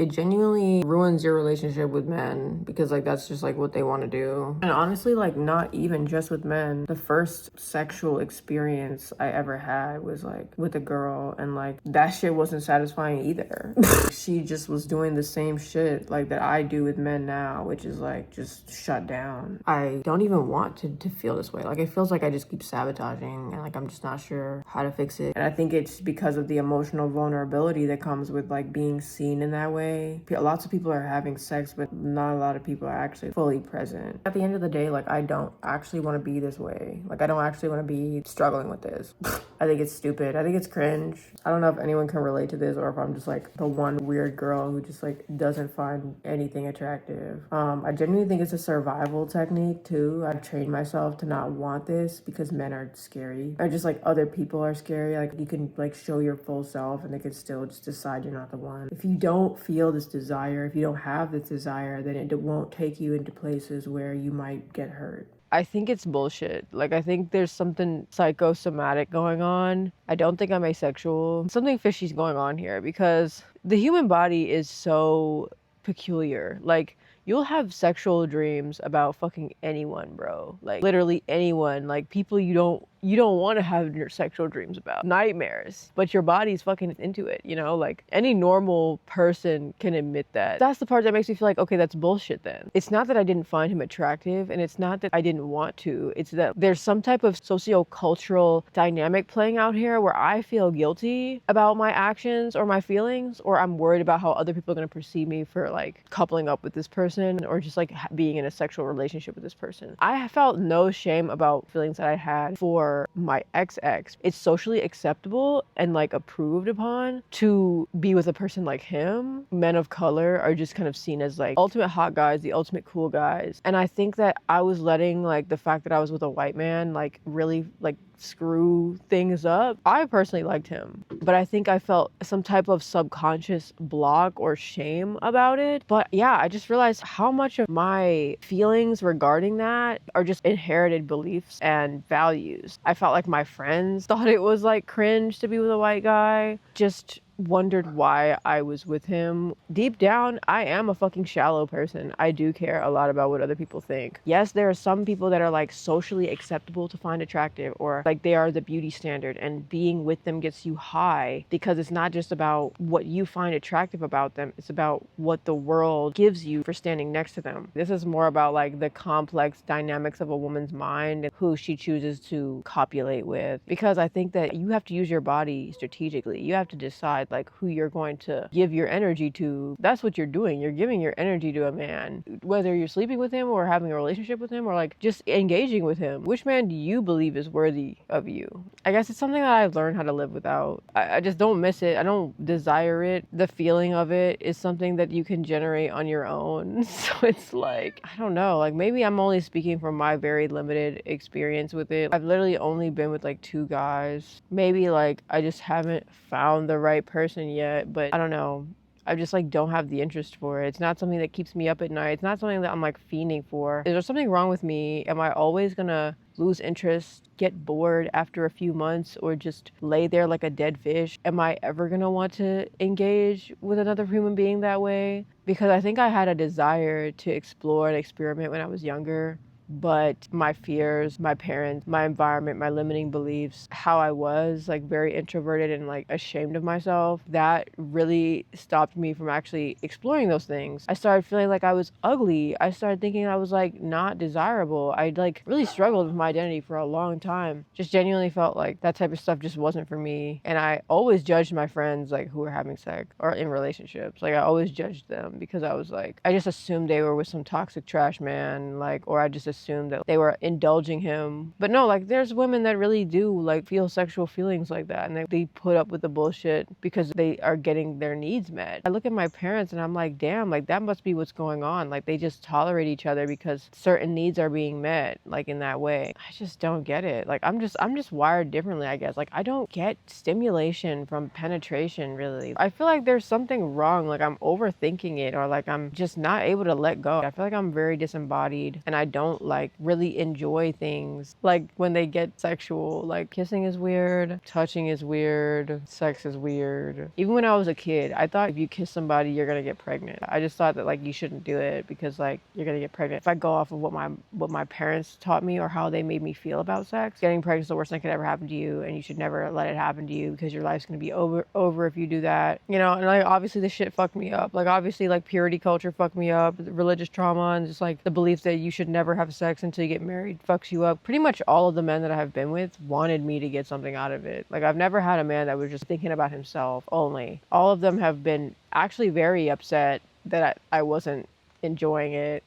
it genuinely ruins your relationship with men because like that's just like what they want to do. And honestly, like not even just with men. The first sexual experience I ever had was like with a girl, and like that shit wasn't satisfying either. She just was doing the same shit like that I do with men now, which is like just shut down. I don't even want to feel this way. Like it feels like I just keep sabotaging and like I'm just not sure how to fix it. And I think it's because of the emotional vulnerability that comes with like being seen in that way. Lots of people are having sex, but not a lot of people are actually fully present. At the end of the day, like I don't actually want to be this way. Like I don't actually want to be struggling with this. I think it's stupid. I think it's cringe. I don't know if anyone can relate to this or if I'm just like the one weird girl who just like doesn't find anything attractive. I genuinely think it's a survival technique too. I've trained myself to not want this because men are scary, or just like other people are scary. Like you can like show your full self and they can still just decide you're not the one. If you don't feel this desire, if you don't have this desire, then it won't take you into places where you might get hurt. I think it's bullshit. Like, I think there's something psychosomatic going on. I don't think I'm asexual. Something fishy's going on here because the human body is so peculiar. Like, you'll have sexual dreams about fucking anyone, bro. Like, literally anyone. Like, people you don't want to have your sexual dreams about. Nightmares. But your body's fucking into it, you know? Like, any normal person can admit that. That's the part that makes me feel like, okay, that's bullshit then. It's not that I didn't find him attractive, and it's not that I didn't want to. It's that there's some type of socio-cultural dynamic playing out here where I feel guilty about my actions or my feelings, or I'm worried about how other people are going to perceive me for, like, coupling up with this person or just, like, being in a sexual relationship with this person. I felt no shame about feelings that I had for my ex. It's socially acceptable and like approved upon to be with a person like him. Men of color are just kind of seen as like ultimate hot guys, the ultimate cool guys. And I think that I was letting like the fact that I was with a white man like really like screw things up. I personally liked him, but I think I felt some type of subconscious block or shame about it. But yeah, I just realized how much of my feelings regarding that are just inherited beliefs and values. I felt like my friends thought it was like cringe to be with a white guy. Just wondered why I was with him. Deep down, I am a fucking shallow person. I do care a lot about what other people think. Yes, there are some people that are like socially acceptable to find attractive, or like they are the beauty standard, and being with them gets you high because it's not just about what you find attractive about them, it's about what the world gives you for standing next to them. This is more about like the complex dynamics of a woman's mind and who she chooses to copulate with, because I think that you have to use your body strategically. You have to decide like who you're going to give your energy to. That's what you're doing. You're giving your energy to a man, whether you're sleeping with him or having a relationship with him or like just engaging with him. Which man do you believe is worthy of you? I guess it's something that I've learned how to live without. I just don't miss it. I don't desire it. The feeling of it is something that you can generate on your own. So it's like, I don't know, like maybe I'm only speaking from my very limited experience with it. I've literally only been with like 2 guys. Maybe like I just haven't found the right person yet, but I don't know. I just like don't have the interest for it. It's not something that keeps me up at night. It's not something that I'm like fiending for. Is there something wrong with me? Am I always gonna lose interest, get bored after a few months, or just lay there like a dead fish? Am I ever gonna want to engage with another human being that way? Because I think I had a desire to explore and experiment when I was younger. But my fears, my parents, my environment, my limiting beliefs, how I was like very introverted and like ashamed of myself, that really stopped me from actually exploring those things. I started feeling like I was ugly. I started thinking I was like not desirable. I like really struggled with my identity for a long time. Just genuinely felt like that type of stuff just wasn't for me. And I always judged my friends like who were having sex or in relationships. Like I always judged them because I was like, I just assumed they were with some toxic trash man, like, or I just assumed that they were indulging him. But no, like there's women that really do like feel sexual feelings like that, and they put up with the bullshit because they are getting their needs met. I look at my parents and I'm like, damn, like that must be what's going on. Like they just tolerate each other because certain needs are being met like in that way. I just don't get it. Like I'm just wired differently, I guess. Like I don't get stimulation from penetration really. I feel like there's something wrong. Like I'm overthinking it, or like I'm just not able to let go. I feel like I'm very disembodied and I don't like really enjoy things. Like when they get sexual, like kissing is weird, touching is weird, sex is weird. Even when I was a kid, I thought if you kiss somebody, you're gonna get pregnant. I just thought that like you shouldn't do it because like you're gonna get pregnant. If I go off of what my parents taught me or how they made me feel about sex, getting pregnant is the worst thing that could ever happen to you, and you should never let it happen to you because your life's gonna be over if you do that. You know, and like obviously this shit fucked me up. Like obviously like purity culture fucked me up, religious trauma, and just like the belief that you should never have sex until you get married fucks you up. Pretty much all of the men that I have been with wanted me to get something out of it. Like I've never had a man that was just thinking about himself only. All of them have been actually very upset that I wasn't enjoying it.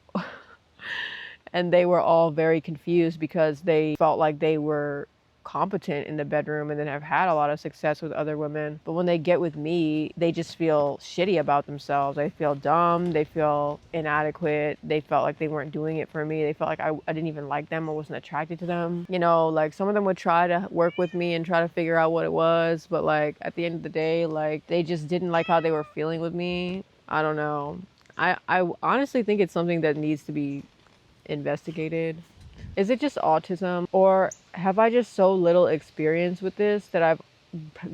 And they were all very confused because they felt like they were competent in the bedroom and then have had a lot of success with other women. But when they get with me, they just feel shitty about themselves. They feel dumb. They feel inadequate. They felt like they weren't doing it for me. They felt like I didn't even like them or wasn't attracted to them. You know, like some of them would try to work with me and try to figure out what it was. But like at the end of the day, like they just didn't like how they were feeling with me. I don't know. I honestly think it's something that needs to be investigated. Is it just autism, or have I just so little experience with this that I've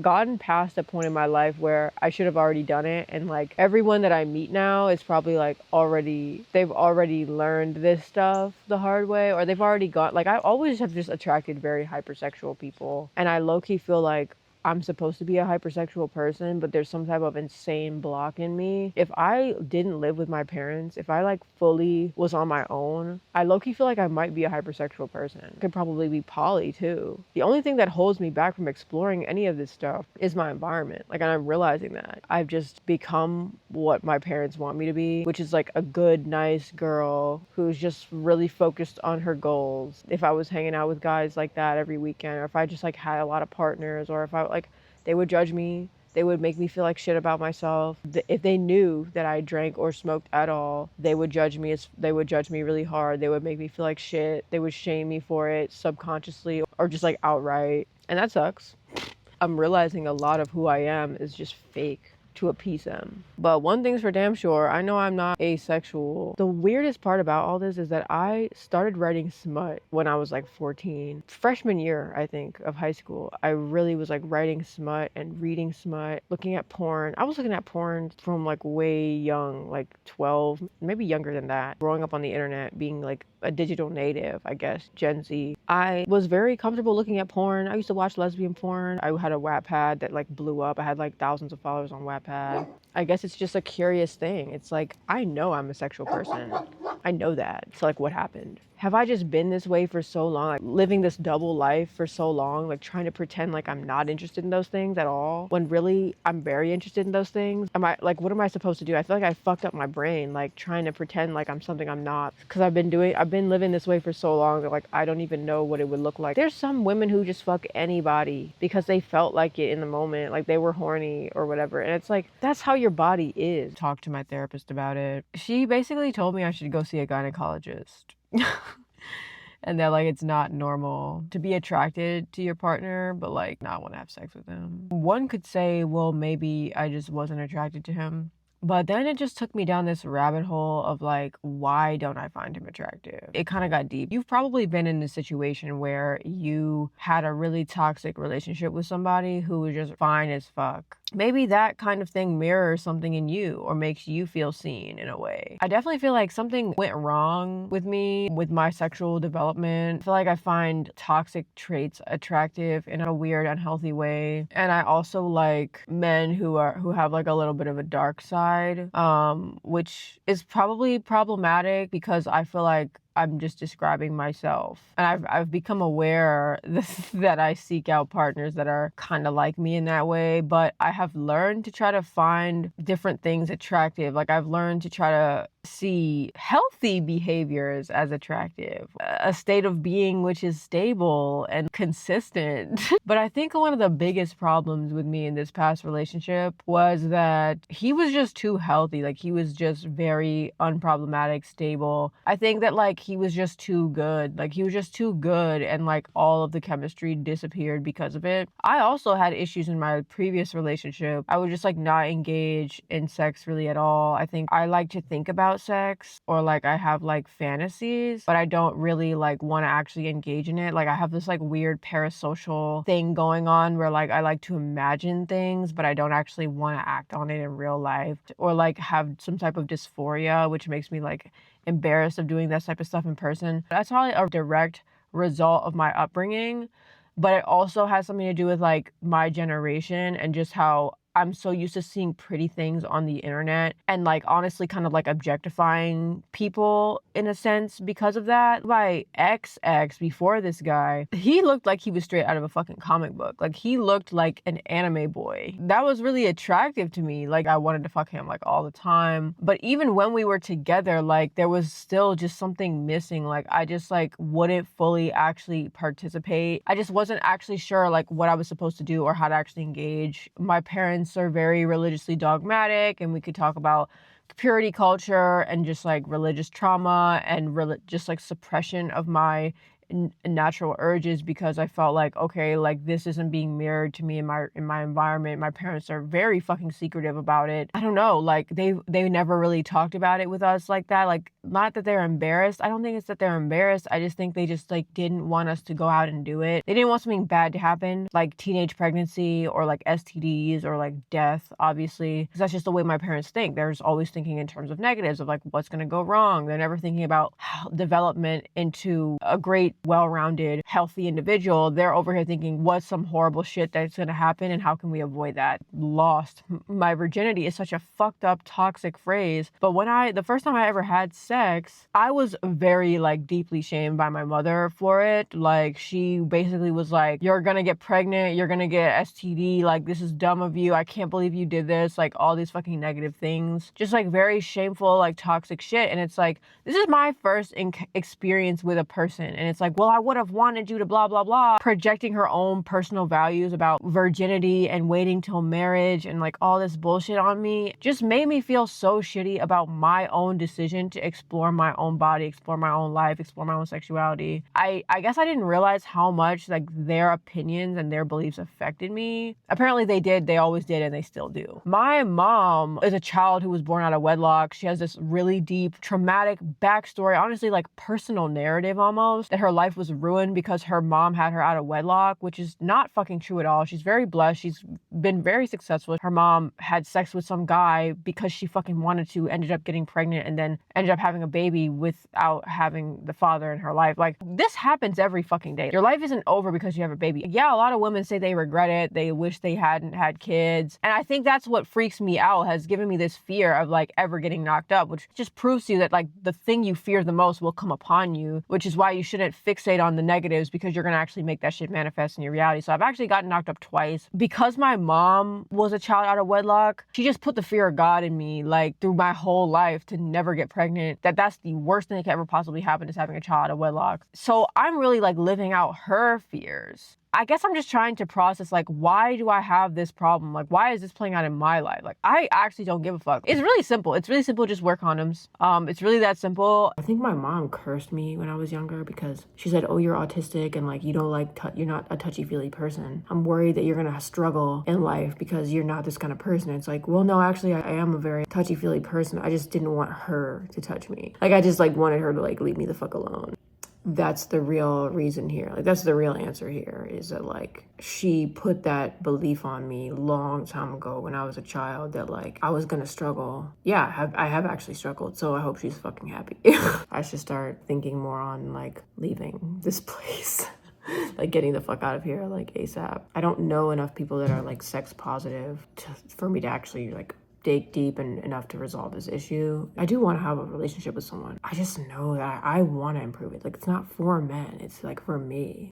gotten past a point in my life where I should have already done it, and like everyone that I meet now is probably like they've already learned this stuff the hard way, or they've already got, like I always have just attracted very hypersexual people, and I low-key feel like I'm supposed to be a hypersexual person, but there's some type of insane block in me. If I didn't live with my parents, if I like fully was on my own, I low-key feel like I might be a hypersexual person. Could probably be poly too. The only thing that holds me back from exploring any of this stuff is my environment. Like, and I'm realizing that I've just become what my parents want me to be, which is like a good, nice girl who's just really focused on her goals. If I was hanging out with guys like that every weekend, or if I just like had a lot of partners, or if I like, they would judge me. They would make me feel like shit about myself. If they knew that I drank or smoked at all, they would judge me. They would judge me really hard. They would make me feel like shit. They would shame me for it subconsciously or just like outright. And that sucks. I'm realizing a lot of who I am is just fake to appease them. But one thing's for damn sure, I know I'm not asexual. The weirdest part about all this is that I started writing smut when I was like 14. Freshman year, I think, of high school. I really was like writing smut and reading smut, looking at porn. I was looking at porn from like way young, like 12, maybe younger than that. Growing up on the internet, being like a digital native, I guess, Gen Z. I was very comfortable looking at porn. I used to watch lesbian porn. I had a Wattpad that like blew up. I had like thousands of followers on Wattpad. I guess it's just a curious thing. It's like, I know I'm a sexual person. I know that. So like, what happened? Have I just been this way for so long, like living this double life for so long, like trying to pretend like I'm not interested in those things at all, when really I'm very interested in those things? Am I like, what am I supposed to do? I feel like I fucked up my brain, like trying to pretend like I'm something I'm not, because I've been living this way for so long that like I don't even know what it would look like. There's some women who just fuck anybody because they felt like it in the moment, like they were horny or whatever, and it's like, that's how your body is. Talked to my therapist about it. She basically told me I should go see a gynecologist. And they're like, it's not normal to be attracted to your partner but like not want to have sex with them. One could say, well, maybe I just wasn't attracted to him. But then it just took me down this rabbit hole of like, why don't I find him attractive? It kind of got deep. You've probably been in a situation where you had a really toxic relationship with somebody who was just fine as fuck. Maybe that kind of thing mirrors something in you or makes you feel seen in a way. I definitely feel like something went wrong with me with my sexual development. I feel like I find toxic traits attractive in a weird, unhealthy way. And I also like men who have like a little bit of a dark side, which is probably problematic because I feel like I'm just describing myself. And I've become aware that I seek out partners that are kind of like me in that way, but I have learned to try to find different things attractive. Like I've learned to try to see healthy behaviors as attractive, a state of being which is stable and consistent. But I think one of the biggest problems with me in this past relationship was that he was just too healthy. Like he was just very unproblematic, stable. I think that like he was just too good. Like, he was just too good, and like all of the chemistry disappeared because of it. I also had issues in my previous relationship. I would just like not engage in sex really at all. I think I like to think about sex, or like I have like fantasies, but I don't really like want to actually engage in it. Like, I have this like weird parasocial thing going on where like I like to imagine things, but I don't actually want to act on it in real life, or like have some type of dysphoria, which makes me like embarrassed of doing that type of stuff in person. That's probably a direct result of my upbringing, but it also has something to do with like my generation and just how I'm so used to seeing pretty things on the internet and like honestly kind of like objectifying people in a sense because of that. My ex before this guy, he looked like he was straight out of a fucking comic book. Like, he looked like an anime boy. That was really attractive to me. Like, I wanted to fuck him like all the time. But even when we were together, like there was still just something missing. Like, I just like wouldn't fully actually participate. I just wasn't actually sure like what I was supposed to do or how to actually engage. My parents are very religiously dogmatic, and we could talk about purity culture and just like religious trauma and just like suppression of my natural urges, because I felt like, okay, like this isn't being mirrored to me in my environment. My parents are very fucking secretive about it. I don't know, like they never really talked about it with us like that. Like, not that they're embarrassed. I don't think it's that they're embarrassed. I just think they just like didn't want us to go out and do it. They didn't want something bad to happen, like teenage pregnancy or like STDs or like death, obviously, because that's just the way my parents think. They're just always thinking in terms of negatives, of like what's going to go wrong. They're never thinking about development into a great, well-rounded, healthy individual. They're over here thinking, what's some horrible shit that's going to happen and how can we avoid that? Lost my virginity is such a fucked up, toxic phrase. But the first time I ever had sex, I was very like deeply shamed by my mother for it. Like, she basically was like, you're gonna get pregnant, you're gonna get STD, like this is dumb of you, I can't believe you did this, like all these fucking negative things, just like very shameful, like toxic shit. And it's like, this is my first experience with a person, and it's like, well, I would have wanted you to blah blah blah, projecting her own personal values about virginity and waiting till marriage and like all this bullshit on me just made me feel so shitty about my own decision to explore my own body, explore my own life, explore my own sexuality. I guess I didn't realize how much like their opinions and their beliefs affected me. Apparently they did, they always did, and they still do. My mom is a child who was born out of wedlock. She has this really deep traumatic backstory, honestly like personal narrative almost, that her life was ruined because her mom had her out of wedlock, which is not fucking true at all. She's very blessed. She's been very successful. Her mom had sex with some guy because she fucking wanted to, ended up getting pregnant, and then ended up having a baby without having the father in her life. Like, this happens every fucking day. Your life isn't over because you have a baby. Yeah, a lot of women say they regret it. They wish they hadn't had kids. And I think that's what freaks me out, has given me this fear of like ever getting knocked up, which just proves to you that like the thing you fear the most will come upon you, which is why you shouldn't fixate on the negatives, because you're gonna actually make that shit manifest in your reality. So I've actually gotten knocked up twice because my mom was a child out of wedlock. She just put the fear of God in me, like through my whole life, to never get pregnant. That's the worst thing that could ever possibly happen, is having a child out of wedlock. So I'm really like living out her fears. I guess I'm just trying to process, like, why do I have this problem? Like, why is this playing out in my life? Like, I actually don't give a fuck. It's really simple. It's really simple. Just wear condoms. It's really that simple. I think my mom cursed me when I was younger because she said, oh, you're autistic and like, you don't like, you're not a touchy-feely person. I'm worried that you're gonna struggle in life because you're not this kind of person. It's like, well, no, actually I am a very touchy-feely person. I just didn't want her to touch me. Like, I just like wanted her to like leave me the fuck alone. That's the real reason here. Like, that's the real answer here, is that like she put that belief on me long time ago when I was a child that like I was gonna struggle. Yeah, I have actually struggled, so I hope she's fucking happy. I should start thinking more on like leaving this place. Like getting the fuck out of here like ASAP. I don't know enough people that are like sex positive for me to actually like dig deep and enough to resolve this issue. I do want to have a relationship with someone. I just know that I want to improve it. Like, it's not for men, it's like for me.